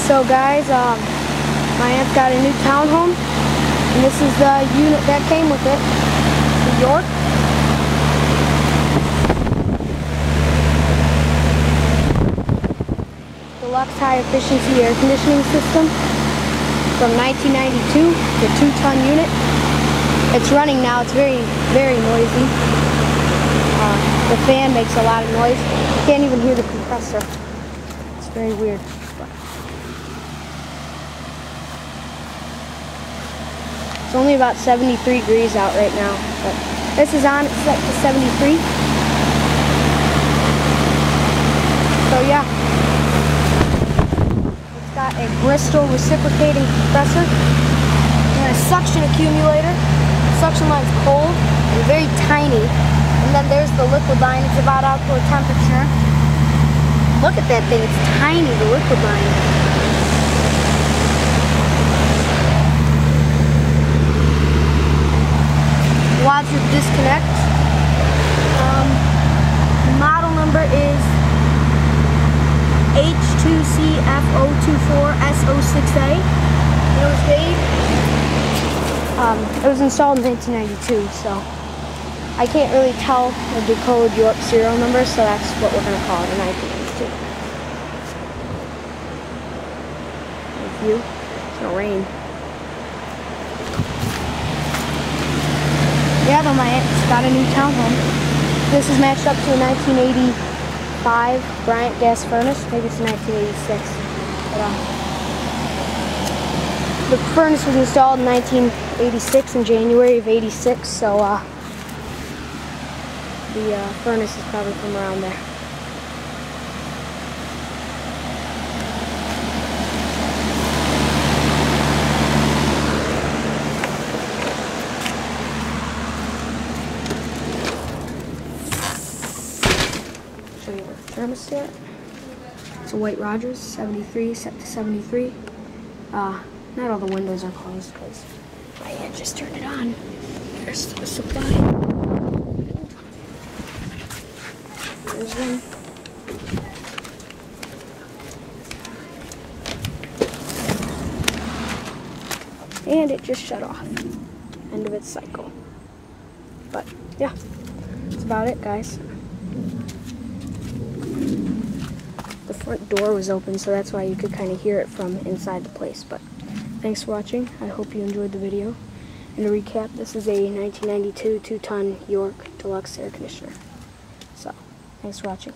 So guys, my aunt got a new townhome, and this is the unit that came with it, the York. Deluxe high efficiency air conditioning system from 1992, the 2-ton unit. It's running now. It's very, very noisy. The fan makes a lot of noise. You can't even hear the compressor. It's very weird. It's only about 73 degrees out right now, but this is on, it's set to 73. So yeah, it's got a Bristol reciprocating compressor and a suction accumulator. The suction line's cold and very tiny, and then there's the liquid line. It's about outdoor temperature. Look at that thing, it's tiny, the liquid line. Lots of disconnects. Model number is H2CF024S06A. It was made. It was installed in 1992, so I can't really tell or decode York serial number, so that's what we're going to call it, a 1992. Thank you. It's gonna rain. Yeah, though my aunt's got a new townhome. This is matched up to a 1985 Bryant gas furnace. Maybe it's a 1986. But, the furnace was installed in 1986, in January of 86, so the furnace is probably from around there. Show you the thermostat. It's a White Rogers 73, set to 73. Not all the windows are closed because my aunt just turned it on. There's the supply. There's one. And it just shut off. End of its cycle. But yeah, that's about it, guys. The front door was open, so that's why you could kind of hear it from inside the place. But thanks for watching. I hope you enjoyed the video. And to recap, this is a 1992 2-ton York Deluxe air conditioner. So, thanks for watching.